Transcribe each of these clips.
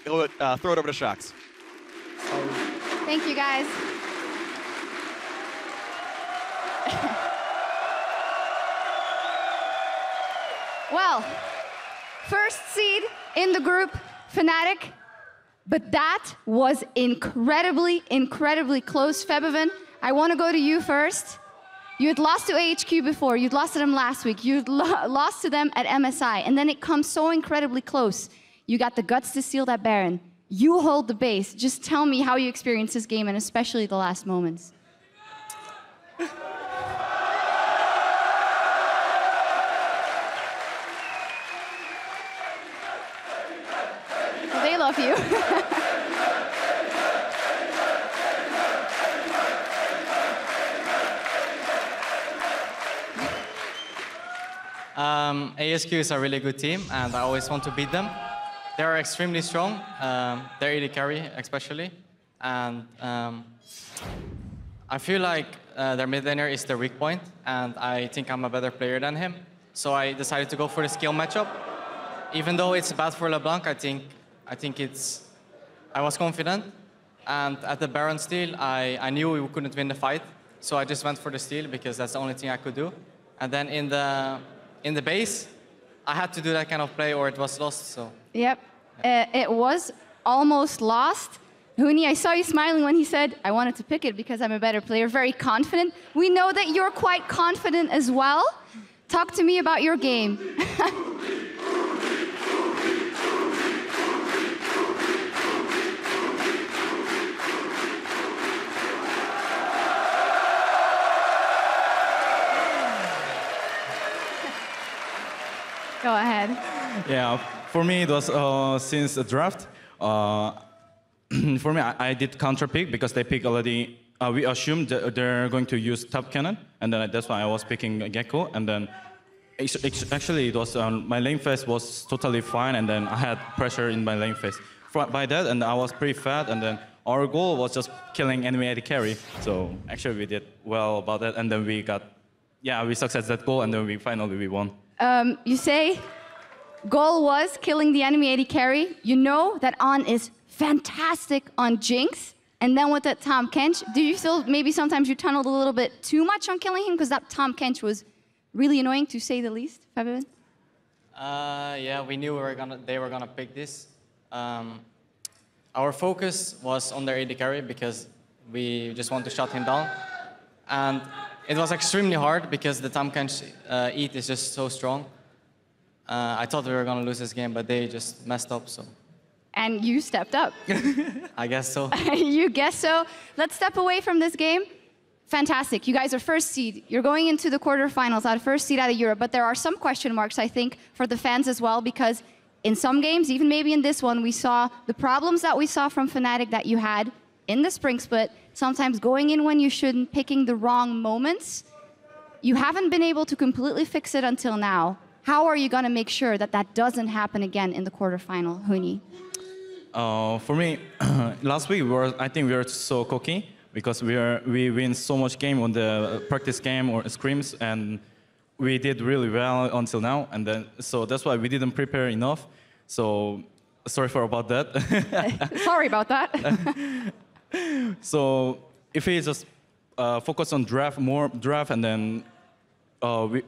throw it over to Shox. Thank you, guys. Well, first seed in the group, Fnatic. But that was incredibly, incredibly close. Febiven, I want to go to you first. You had lost to AHQ before. You'd lost to them last week. You'd lost to them at MSI. And then it comes so incredibly close. You got the guts to steal that Baron. You hold the base. Just tell me how you experienced this game, and especially the last moments. Well, they love you. ASQ is a really good team, and I always want to beat them. They are extremely strong, their AD carry especially, and I feel like their mid laner is the weak point, and I think I'm a better player than him. So I decided to go for the skill matchup. Even though it's bad for LeBlanc, I think I was confident, and at the Baron steal, I knew we couldn't win the fight, so I just went for the steal because that's the only thing I could do. And then in the base, I had to do that kind of play or it was lost, so. Yep, it was almost lost. Huni, I saw you smiling when he said, I wanted to pick it because I'm a better player, very confident. We know that you're quite confident as well. Talk to me about your game. Go ahead. Yeah, for me it was since the draft. For me, I did counter pick because they pick already. We assumed that they're going to use top cannon, and then that's why I was picking Gecko. And then actually it was my lane phase was totally fine, and then I had pressure in my lane phase. By that, and I was pretty fat, and then our goal was just killing enemy AD carry. So actually we did well about that, and then we successed that goal, and then we finally won. You say goal was killing the enemy AD carry. You know that On is fantastic on Jinx. And then with that Tahm Kench, do you feel maybe sometimes you tunneled a little bit too much on killing him? Because that Tahm Kench was really annoying, to say the least, Fabian? Yeah, we knew they were gonna pick this. Our focus was on their AD carry because we just want to shut him down. And it was extremely hard because the Tahm Kench EAT is just so strong. I thought we were gonna lose this game, but they just messed up, so. And you stepped up. I guess so. You guess so. Let's step away from this game. Fantastic. You guys are first seed. You're going into the quarterfinals out of first seed out of Europe, but there are some question marks, I think, for the fans as well, because in some games, even maybe in this one, we saw the problems that we saw from Fnatic that you had in the spring split, sometimes going in when you shouldn't, picking the wrong moments. You haven't been able to completely fix it until now. How are you going to make sure that that doesn't happen again in the quarterfinal, Huni? For me, last week I think we were so cocky because we win so much game on the practice game or scrims, and we did really well until now, and then so that's why we didn't prepare enough. So sorry about that. Sorry about that. So if we just focus on draft, and then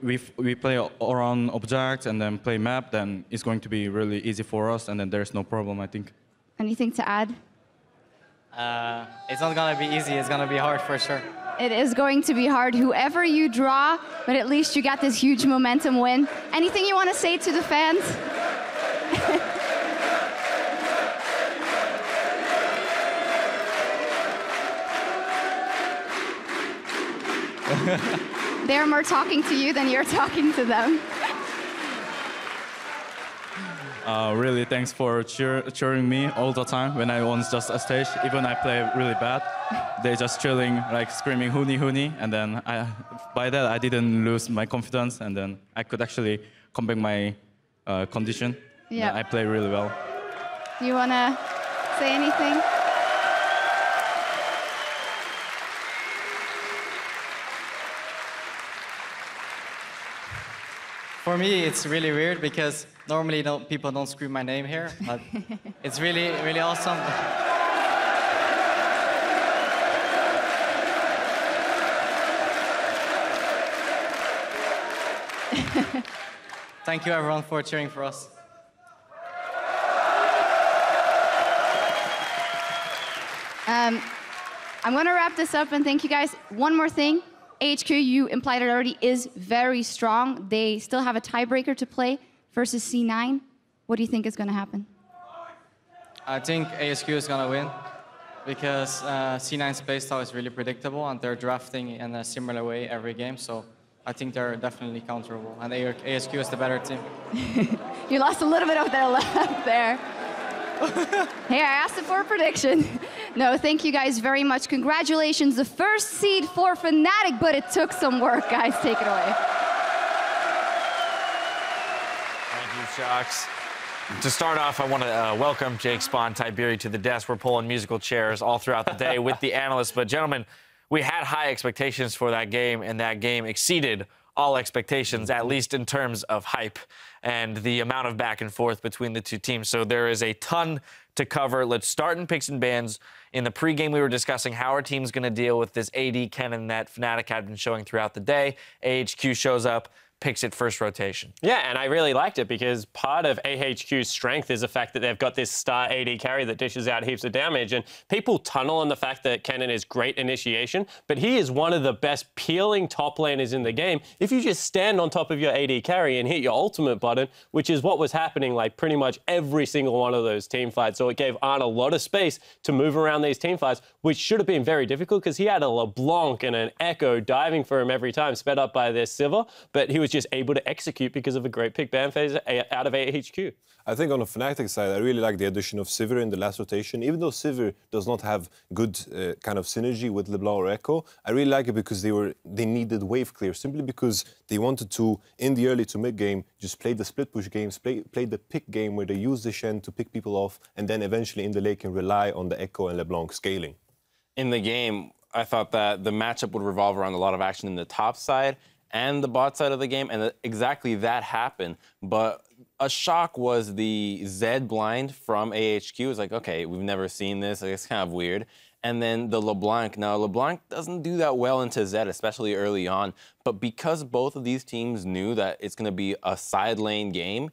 we play around objects and then play map, then it's going to be really easy for us, and then there's no problem, I think. Anything to add? It's not gonna be easy, it's gonna be hard for sure. It is going to be hard, whoever you draw, but at least you got this huge momentum win. Anything you want to say to the fans? They're more talking to you than you're talking to them. Really, thanks for cheering me all the time when I was just a stage. Even I play really bad, they just chilling, like screaming "Huni, Huni," and then by that I didn't lose my confidence, and then I could actually come back my condition. Yeah, I play really well. Do you wanna say anything? For me, it's really weird because Normally, people don't scream my name here, but it's really, really awesome. Thank you, everyone, for cheering for us. I'm going to wrap this up and thank you guys. One more thing. AHQ, you implied it already, is very strong. They still have a tiebreaker to play versus C9. What do you think is going to happen? I think ASQ is going to win because C9's playstyle is really predictable and they're drafting in a similar way every game. So I think they're definitely counterable. And ASQ is the better team. You lost a little bit of their left there. Hey, I asked it for a prediction. No, thank you guys very much. Congratulations, the first seed for Fnatic, but it took some work, guys. Take it away. Thank you, Shocks. To start off, I want to welcome Jake, Spawn, Tiebreaker to the desk. We're pulling musical chairs all throughout the day with the analysts. But gentlemen, we had high expectations for that game, and that game exceeded all expectations, at least in terms of hype and the amount of back and forth between the two teams. So there is a ton to cover. Let's start in picks and bans. In the pregame, we were discussing how our team's going to deal with this AD cannon that Fnatic had been showing throughout the day. AHQ shows up, picks it first rotation. Yeah, and I really liked it because part of AHQ's strength is the fact that they've got this star AD carry that dishes out heaps of damage, and people tunnel on the fact that Kennen is great initiation, but he is one of the best peeling top laners in the game if you just stand on top of your AD carry and hit your ultimate button, which is what was happening like pretty much every single one of those team fights. So it gave Arn a lot of space to move around these team fights, which should have been very difficult because he had a LeBlanc and an Echo diving for him every time, sped up by their Sivir, but he was just able to execute because of a great pick ban phase out of AHQ. I think on the Fnatic side, I really like the addition of Sivir in the last rotation. Even though Sivir does not have good kind of synergy with LeBlanc or Echo, I really like it because they needed wave clear, simply because they wanted to, in the early to mid game, just play the split push games, play the pick game where they use the Shen to pick people off, and then eventually in the late can rely on the Echo and LeBlanc scaling. In the game, I thought that the matchup would revolve around a lot of action in the top side and the bot side of the game, and exactly that happened. But a shock was the Zed blind from AHQ. It was like, okay, we've never seen this. It's kind of weird. And then the LeBlanc. Now, LeBlanc doesn't do that well into Zed, especially early on. But because both of these teams knew that it's going to be a side lane game,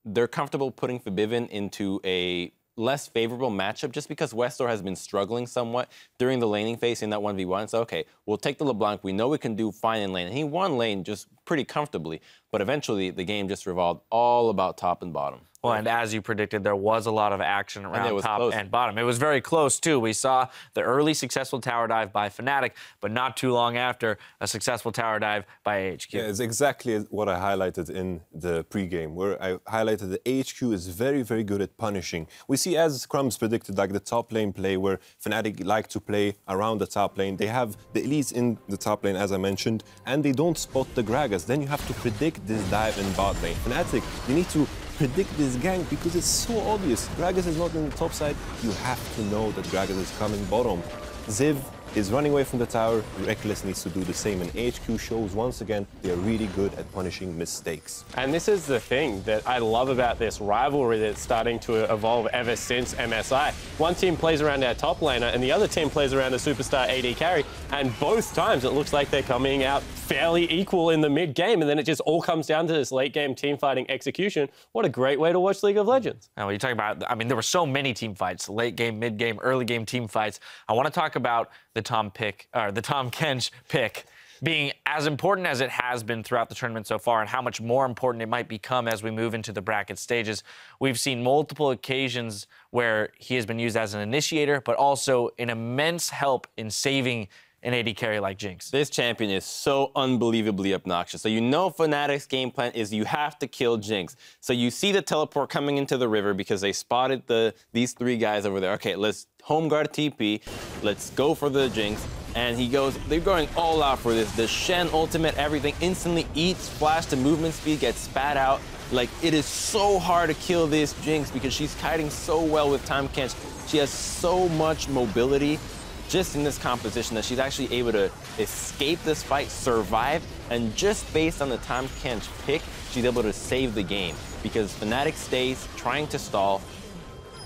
they're comfortable putting Forbidden into a less favorable matchup just because Westor has been struggling somewhat during the laning phase in that 1v1. So, okay, we'll take the LeBlanc. We know we can do fine in lane. And he won lane just pretty comfortably. But eventually, the game just revolved all about top and bottom. Well, and as you predicted, there was a lot of action around top close. and bottom. It was very close, too. We saw the early successful tower dive by Fnatic, but not too long after, a successful tower dive by AHQ. Yeah, it's exactly what I highlighted in the pregame, where I highlighted that AHQ is very, very good at punishing. We see, as Crumbs predicted, like the top lane play, where Fnatic like to play around the top lane. They have the elites in the top lane, as I mentioned, and they don't spot the Gragas. Then you have to predict this dive in bot lane. Fnatic, you need to predict this gank because it's so obvious. Gragas is not in the top side. You have to know that Gragas is coming bottom. Ziv is running away from the tower. Reckless needs to do the same. And AHQ shows once again they are really good at punishing mistakes. And this is the thing that I love about this rivalry that's starting to evolve ever since MSI. One team plays around our top laner and the other team plays around a superstar AD carry. And both times it looks like they're coming out fairly equal in the mid game. And then it just all comes down to this late game team fighting execution. What a great way to watch League of Legends. Now, when you talk about, I mean, there were so many team fights, late game, mid game, early game team fights. I want to talk about the Tahm Kench pick being as important as it has been throughout the tournament so far and how much more important it might become as we move into the bracket stages. We've seen multiple occasions where he has been used as an initiator, but also an immense help in saving an AD carry like Jinx. This champion is so unbelievably obnoxious. So you know Fnatic's game plan is you have to kill Jinx. So you see the teleport coming into the river because they spotted these three guys over there. Okay, let's home guard TP. Let's go for the Jinx. And they're going all out for this. The Shen ultimate, everything instantly eats flash to movement speed, gets spat out. Like, it is so hard to kill this Jinx because she's kiting so well with Tahm Kench. She has so much mobility. just in this composition that she's actually able to escape this fight, survive, and just based on the time Ken's pick, she's able to save the game. Because Fnatic stays trying to stall,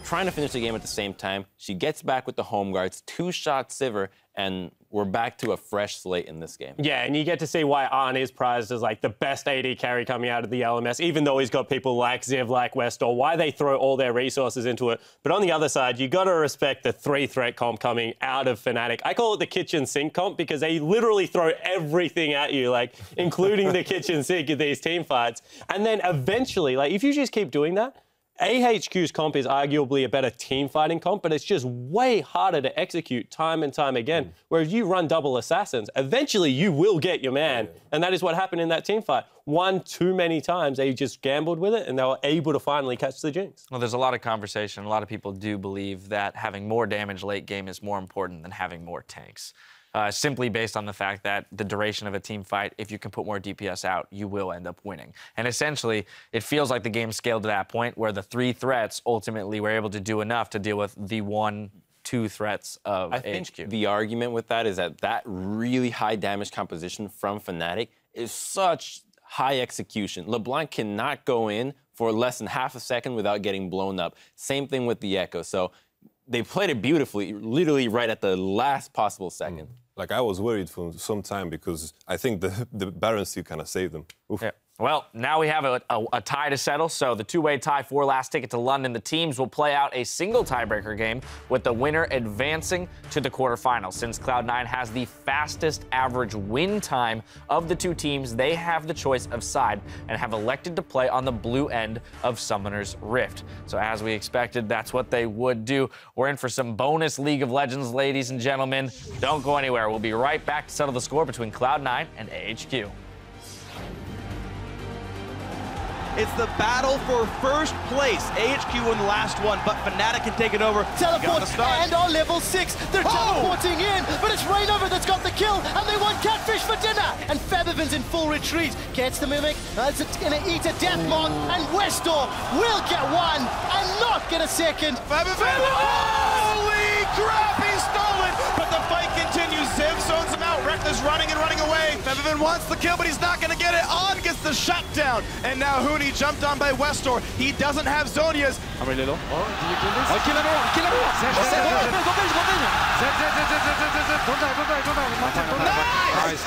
trying to finish the game at the same time. She gets back with the home guards, 2-shot Sivir, and we're back to a fresh slate in this game. Yeah, and you get to see why Arn is prized as like the best AD carry coming out of the LMS, even though he's got people like Ziv, like Westor, why they throw all their resources into it. But on the other side, you got to respect the 3-threat comp coming out of Fnatic. I call it the kitchen sink comp because they literally throw everything at you, like including the kitchen sink in these team fights. And then eventually, like if you just keep doing that, AHQ's comp is arguably a better team fighting comp, but it's just way harder to execute time and time again. Whereas you run double assassins, eventually you will get your man. And that is what happened in that team fight. One too many times, they just gambled with it and they were able to finally catch the jinx. Well, there's a lot of conversation. A lot of people do believe that having more damage late game is more important than having more tanks. Simply based on the fact that the duration of a team fight, if you can put more DPS out, you will end up winning. And essentially, it feels like the game scaled to that point where the 3 threats ultimately were able to do enough to deal with the 1-2 threats of I HQ. think the argument with that is that really high damage composition from Fnatic is such high execution. LeBlanc cannot go in for less than half a second without getting blown up. Same thing with the Echo. So they played it beautifully, literally right at the last possible second. Like, I was worried for some time because I think the Baron Steel kind of saved them. Oof. Yeah. Well, now we have a tie to settle, so the 2-way tie for last ticket to London. The teams will play out a single tiebreaker game with the winner advancing to the quarterfinals. Since Cloud9 has the fastest average win time of the 2 teams, they have the choice of side and have elected to play on the blue end of Summoner's Rift. So as we expected, that's what they would do. We're in for some bonus League of Legends, ladies and gentlemen. Don't go anywhere. We'll be right back to settle the score between Cloud9 and AHQ. It's the battle for first place. AHQ won the last one, but Fnatic can take it over. Teleport and on level 6. They're teleporting in, but it's Rainover that's got the kill, and they want Catfish for dinner. And Feathervin's in full retreat. Gets the Mimic, that's gonna eat a death mark, and Westor will get one and not get a second. Feathervin! Holy crap, he's stolen! But the fight continues. Ziv zones him out. Reckless running and running away. Feathervin wants the kill, but he's not gonna get it. On gets the shutdown. And now Huni jumped on by Westor. He doesn't have Zonia's. I'm ready, Lilo. Oh, did you kill this? Oh, kill everyone! Kill everyone! Go, Nice!